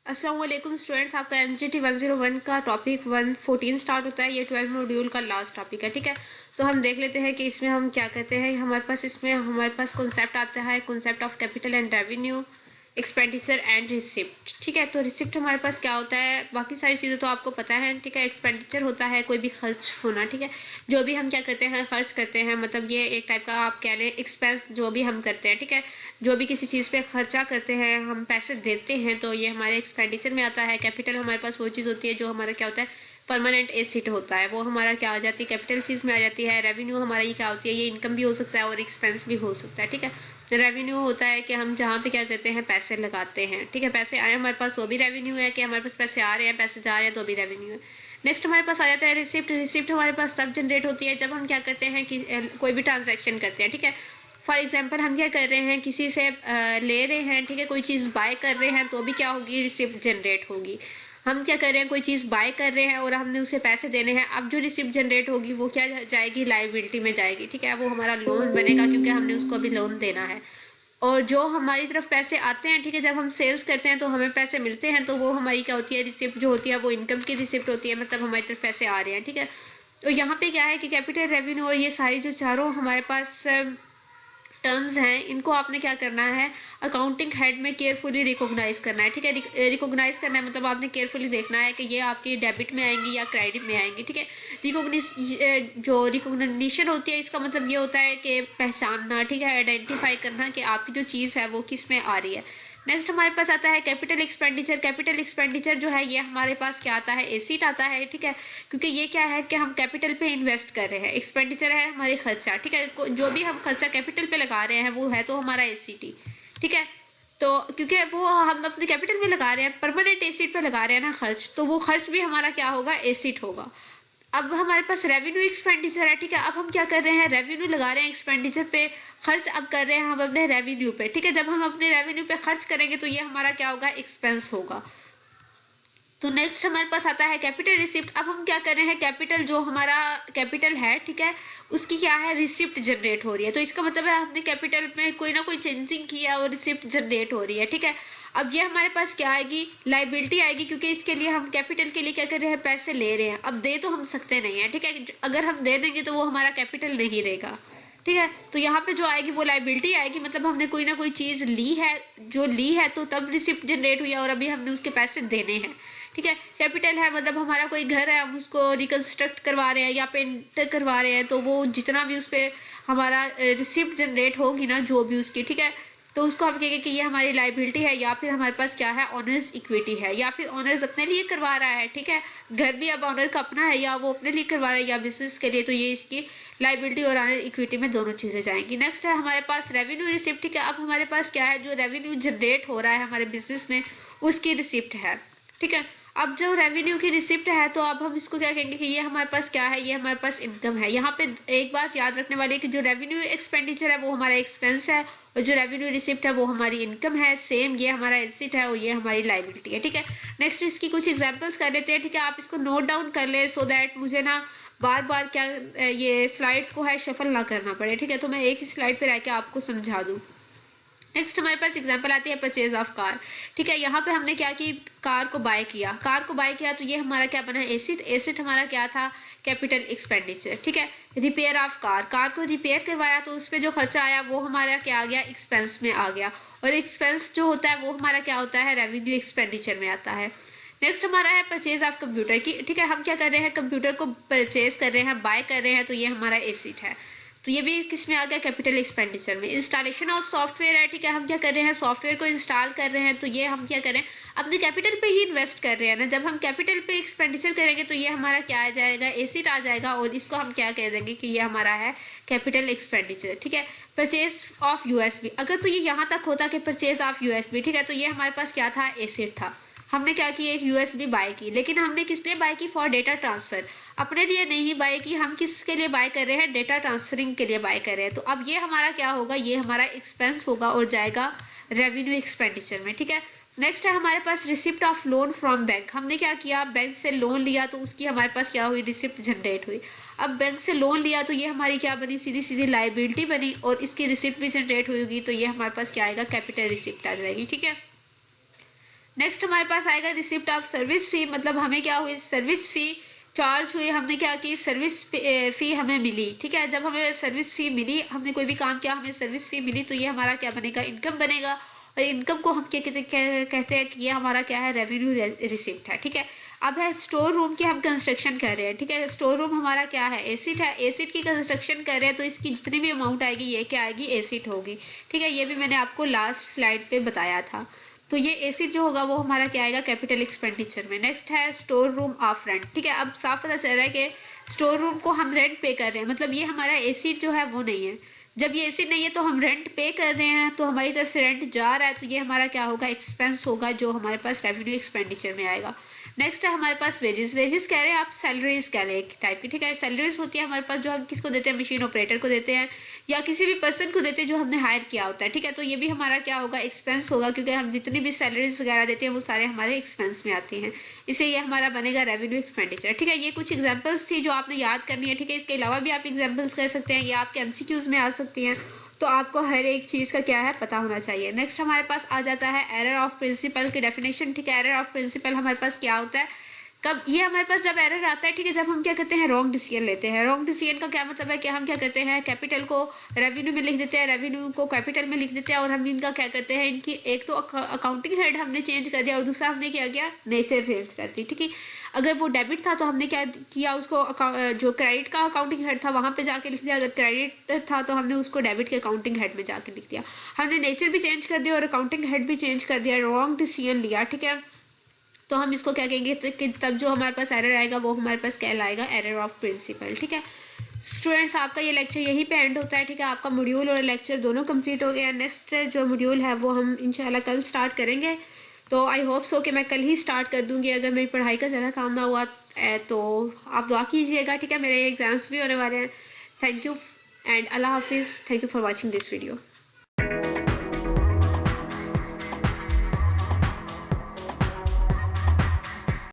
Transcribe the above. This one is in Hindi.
अस्सलाम वालेकुम स्टूडेंट्स, आपका MGT 101 का टॉपिक 114 स्टार्ट होता है। ये 12 मॉड्यूल का लास्ट टॉपिक है। ठीक है, तो हम देख लेते हैं कि इसमें हम क्या कहते हैं। हमारे पास कॉन्सेप्ट आता है, concept of capital and revenue, expenditure and receipt. ठीक है, तो रिसिप्ट हमारे पास क्या होता है, बाकी सारी चीज़ें तो आपको पता है। ठीक है, एक्सपेंडिचर होता है कोई भी खर्च होना। ठीक है, जो भी हम क्या करते हैं, खर्च करते हैं, मतलब ये एक टाइप का आप कह लें एक्सपेंस जो भी हम करते हैं। ठीक है, जो भी किसी चीज़ पे खर्चा करते हैं, हम पैसे देते हैं, तो ये हमारे एक्सपेंडिचर में आता है। कैपिटल हमारे पास वो चीज़ होती है जो हमारा क्या होता है, परमानेंट एसेट होता है, वो हमारा क्या आ जाती है, कैपिटल चीज़ में आ जाती है। रेवेन्यू हमारा ये क्या होती है, ये इनकम भी हो सकता है और एक्सपेंस भी हो सकता है। ठीक है, रेवेन्यू होता है कि हम जहाँ पे क्या करते हैं, पैसे लगाते हैं। ठीक है, पैसे आए हमारे पास, वो भी रेवेन्यू है कि हमारे पास पैसे आ रहे हैं, पैसे जा रहे हैं, तो भी रेवेन्यू है। नेक्स्ट हमारे पास आ जाता है रिसिप्ट। रिसिप्ट हमारे पास तब जनरेट होती है जब हम क्या करते हैं कि कोई भी ट्रांजैक्शन करते हैं। ठीक है, फॉर एग्जाम्पल हम क्या कर रहे हैं, किसी से ले रहे हैं। ठीक है, कोई चीज़ बाय कर रहे हैं, तो भी क्या होगी, रिसिप्ट जनरेट होगी। हम क्या कर रहे हैं, कोई चीज़ बाय कर रहे हैं और हमने उसे पैसे देने हैं। अब जो रिसिप्ट जनरेट होगी वो क्या जाएगी, लायबिलिटी में जाएगी। ठीक है, वो हमारा लोन बनेगा क्योंकि हमने उसको अभी लोन देना है। और जो हमारी तरफ पैसे आते हैं, ठीक है, जब हम सेल्स करते हैं तो हमें पैसे मिलते हैं, तो वो हमारी क्या होती है, रिसिप्ट जो होती है वो इनकम की रिसिप्ट होती है, मतलब हमारी तरफ पैसे आ रहे हैं। ठीक है, तो यहाँ पे क्या है कि कैपिटल, रेवेन्यू और ये सारी जो चारों हमारे पास टर्म्स हैं, इनको आपने क्या करना है, अकाउंटिंग हेड में केयरफुली रिकॉग्नाइज करना है। ठीक है, रिकॉग्नाइज करना है मतलब आपने केयरफुली देखना है कि ये आपकी डेबिट में आएंगी या क्रेडिट में आएंगी। ठीक है, जो रिकॉग्निशन होती है, इसका मतलब ये होता है कि पहचानना। ठीक है, आइडेंटिफाई करना कि आपकी जो चीज़ है वो किस में आ रही है। नेक्स्ट हमारे पास आता है कैपिटल एक्सपेंडिचर। कैपिटल एक्सपेंडिचर जो है ये हमारे पास क्या आता है, एसिड आता है। ठीक है, क्योंकि ये क्या है कि हम कैपिटल पे इन्वेस्ट कर रहे हैं। एक्सपेंडिचर है हमारे खर्चा। ठीक है, जो भी हम खर्चा कैपिटल पे लगा रहे हैं वो है तो हमारा एसीटी। ठीक है, तो क्योंकि वो हम अपने कैपिटल में लगा रहे हैं, परमानेंट एसिड पे लगा रहे हैं ना खर्च, तो वो खर्च भी हमारा क्या होगा, एसिड होगा। अब हमारे पास रेवेन्यू एक्सपेंडिचर है। ठीक है, अब हम क्या कर रहे हैं, रेवेन्यू लगा रहे हैं एक्सपेंडिचर पे, खर्च अब कर रहे हैं हम अपने रेवेन्यू पे। ठीक है, जब हम अपने रेवेन्यू पे खर्च करेंगे तो ये हमारा क्या होगा, एक्सपेंस होगा। तो नेक्स्ट हमारे पास आता है कैपिटल रिसिप्ट। अब हम क्या कर रहे हैं, कैपिटल जो हमारा कैपिटल है, ठीक है, उसकी क्या है, रिसिप्ट जनरेट हो रही है। तो इसका मतलब है हमने कैपिटल में कोई ना कोई चेंजिंग किया और रिसिप्ट जनरेट हो रही है। ठीक है, अब ये हमारे पास क्या आएगी, लाइबिलिटी आएगी, क्योंकि इसके लिए हम कैपिटल के लिए क्या कर रहे हैं, पैसे ले रहे हैं। अब दे तो हम सकते नहीं है। ठीक है, अगर हम दे देंगे तो वो हमारा कैपिटल नहीं रहेगा। ठीक है, तो यहाँ पे जो आएगी वो लाइबिलिटी आएगी, मतलब हमने कोई ना कोई चीज़ ली है, जो ली है तो तब रिसिप्ट जनरेट हुई है और अभी हमने उसके पैसे देने हैं। ठीक है, कैपिटल है मतलब हमारा कोई घर है, हम उसको रिकंस्ट्रक्ट करवा रहे हैं या पेंट करवा रहे हैं, तो वो जितना भी उस पर हमारा रिसिप्ट जनरेट होगी ना, जो भी उसकी, ठीक है, तो उसको हम कहेंगे कि ये हमारी लाइबिलिटी है। या फिर हमारे पास क्या है, ऑनर्स इक्विटी है, या फिर ऑनर्स अपने लिए करवा रहा है। ठीक है, घर भी अब ऑनर का अपना है, या वो अपने लिए करवा रहा है या बिजनेस के लिए, तो ये इसकी लाइबिलिटी और ऑनर इक्विटी में दोनों चीज़ें जाएंगी। नेक्स्ट है हमारे पास रेवेन्यू रिसिप्ट। ठीक है, अब हमारे पास क्या है, जो रेवेन्यू जनरेट हो रहा है हमारे बिजनेस में, उसकी रिसिप्ट है। ठीक है, अब जो रेवेन्यू की रिसिप्ट है, तो अब हम इसको क्या कहेंगे कि ये हमारे पास क्या है, ये हमारे पास इनकम है। यहाँ पे एक बात याद रखने वाली है कि जो रेवेन्यू एक्सपेंडिचर है वो हमारा एक्सपेंस है, और जो रेवेन्यू रिसिप्ट है वो हमारी इनकम है। सेम ये हमारा रिसिप्ट है और ये हमारी लाइबिलिटी है। ठीक है, नेक्स्ट इसकी कुछ एग्जांपल्स कर लेते हैं। ठीक है, आप इसको नोट डाउन कर लें सो दैट मुझे ना बार बार क्या ये स्लाइड्स को है शफल ना करना पड़े। ठीक है, तो मैं एक ही स्लाइड पे रह के आपको समझा दूँ। नेक्स्ट हमारे पास एग्जांपल आती है परचेज ऑफ कार। ठीक है, यहाँ पे हमने क्या की, कार को बाय किया। कार को बाय किया तो ये हमारा क्या बना, एसिड। एसिड हमारा क्या था, कैपिटल एक्सपेंडिचर। ठीक है, रिपेयर ऑफ कार, कार को रिपेयर करवाया तो उस पर जो खर्चा आया वो हमारा क्या आ गया, एक्सपेंस में आ गया। और एक्सपेंस जो होता है वो हमारा क्या होता है, रेवेन्यू एक्सपेंडिचर में आता है। नेक्स्ट हमारा है परचेज ऑफ कंप्यूटर की। ठीक है, हम क्या कर रहे हैं, कंप्यूटर को परचेज कर रहे हैं, बाय कर रहे हैं, तो ये हमारा एसिड है। तो ये भी किस में आ गया, कैपिटल एक्सपेंडिचर में। इंस्टॉलेशन ऑफ सॉफ्टवेयर है। ठीक है, हम क्या कर रहे हैं, सॉफ्टवेयर को इंस्टॉल कर रहे हैं, तो ये हम क्या कर रहे हैं, अपने कैपिटल पे ही इन्वेस्ट कर रहे हैं ना। जब हम कैपिटल पे एक्सपेंडिचर करेंगे तो ये हमारा क्या आ जाएगा, एसिड आ जाएगा, और इसको हम क्या कह देंगे कि ये हमारा है कैपिटल एक्सपेंडिचर। ठीक है, परचेज ऑफ यूएसबी, अगर तो ये यहाँ तक होता कि परचेज ऑफ यूएसबी, ठीक है, तो ये हमारे पास क्या था, एसिड था। हमने क्या की, एक यूएसबी बाय की, लेकिन हमने किस लिए बाय की, फॉर डेटा ट्रांसफर, अपने लिए नहीं बाय की। हम किसके लिए बाय कर रहे हैं, डेटा ट्रांसफरिंग के लिए बाय कर रहे हैं। तो अब ये हमारा क्या होगा, ये हमारा एक्सपेंस होगा और जाएगा रेवेन्यू एक्सपेंडिचर में। ठीक है, नेक्स्ट है हमारे पास receipt of loan from bank. हमने क्या किया, बैंक से लोन लिया तो उसकी हमारे पास क्या हुई, रिसिप्ट जनरेट हुई। अब बैंक से लोन लिया तो ये हमारी क्या बनी, सीधी सीधी लाइबिलिटी बनी, और इसकी रिसिप्ट भी जनरेट हुई होगी, तो ये हमारे पास क्या आएगा, कैपिटल रिसिप्ट आ जाएगी। ठीक है, नेक्स्ट हमारे पास आएगा रिसिप्ट ऑफ सर्विस फी, मतलब हमें क्या हुई, सर्विस फी चार्ज हुई, हमने क्या की, सर्विस फी हमें मिली। ठीक है, जब हमें सर्विस फी मिली, हमने कोई भी काम किया, हमें सर्विस फी मिली, तो ये हमारा क्या बनेगा, इनकम बनेगा। और इनकम को हम क्या कहते हैं कि ये हमारा क्या है, रेवेन्यू रिसिप्ट है। ठीक है, अब है स्टोर रूम की हम कंस्ट्रक्शन कर रहे हैं। ठीक है, स्टोर रूम हमारा क्या है, एसिड है, एसिड की कंस्ट्रक्शन कर रहे हैं, तो इसकी जितनी भी अमाउंट आएगी ये क्या आएगी, एसिड होगी। ठीक है, ये भी मैंने आपको लास्ट स्लाइड पे बताया था। तो ये एसिड जो होगा वो हमारा क्या आएगा, कैपिटल एक्सपेंडिचर में। नेक्स्ट है स्टोर रूम ऑफ रेंट। ठीक है, अब साफ पता चल रहा है कि स्टोर रूम को हम रेंट पे कर रहे हैं, मतलब ये हमारा एसिड जो है वो नहीं है। जब ये एसिड नहीं है तो हम रेंट पे कर रहे हैं, तो हमारी तरफ से रेंट जा रहा है, तो ये हमारा क्या होगा, एक्सपेंस होगा, जो हमारे पास रेवेन्यू एक्सपेंडिचर में आएगा। नेक्स्ट है हमारे पास वेजेस। वेजेस कह रहे हैं आप, सैलरीज कह रहे हैं एक टाइप की। ठीक है, सैलरीज होती है हमारे पास जो हम किसको देते हैं, मशीन ऑपरेटर को देते हैं या किसी भी पर्सन को देते हैं जो हमने हायर किया होता है। ठीक है, तो ये भी हमारा क्या होगा, एक्सपेंस होगा, क्योंकि हम जितनी भी सैलरीज वगैरह देते हैं वो सारे हमारे एक्सपेंस में आते हैं, इससे ये हमारा बनेगा रेवेन्यू एक्सपेंडिचर। ठीक है, ये कुछ एग्जाम्पल्स थी जो आपने याद करनी है। ठीक है, इसके अलावा भी आप एग्जाम्पल्स कर सकते हैं, ये आपके MCQs में आ सकती हैं, तो आपको हर एक चीज़ का क्या है पता होना चाहिए। नेक्स्ट हमारे पास आ जाता है एरर ऑफ प्रिंसिपल की डेफिनेशन। ठीक है, एरर ऑफ प्रिंसिपल हमारे पास क्या होता है, कब ये हमारे पास जब एरर आता है, ठीक है, जब हम क्या करते हैं, रॉन्ग डिसीजन लेते हैं। रॉन्ग डिसीजन का क्या मतलब है कि हम क्या करते हैं, कैपिटल को रेवेन्यू में लिख देते हैं, रेवेन्यू को कैपिटल में लिख देते हैं, और हम इनका क्या करते हैं, इनकी एक तो अकाउंटिंग हेड हमने चेंज कर दिया और दूसरा हमने क्या किया, नेचर चेंज कर दी। ठीक है, अगर वो डेबिट था तो हमने क्या किया, उसको जो क्रेडिट का अकाउंटिंग हेड था वहाँ पे जाके लिख दिया, अगर क्रेडिट था तो हमने उसको डेबिट के अकाउंटिंग हेड में जाके लिख दिया। हमने नेचर भी चेंज कर दिया और अकाउंटिंग हेड भी चेंज कर दिया, रॉन्ग डिसीजन लिया। ठीक है, तो हम इसको क्या कहेंगे कि तब जो हमारे पास एरर आएगा वो हमारे पास क्या लाएगा, एरर ऑफ प्रिंसिपल। ठीक है स्टूडेंट्स, आपका ये लेक्चर यहीं पे एंड होता है। ठीक है, आपका मॉड्यूल और लेक्चर दोनों कंप्लीट हो गया। नेक्स्ट जो मॉड्यूल है वो हम इंशाल्लाह कल स्टार्ट करेंगे, तो आई होप सो कि मैं कल ही स्टार्ट कर दूंगी। अगर मेरी पढ़ाई का ज़्यादा काम ना हुआ तो आप दुआ कीजिएगा। ठीक है, मेरे एग्ज़ाम्स भी होने वाले हैं। थैंक यू एंड अल्लाह हाफिज़। Thank you for watching this video.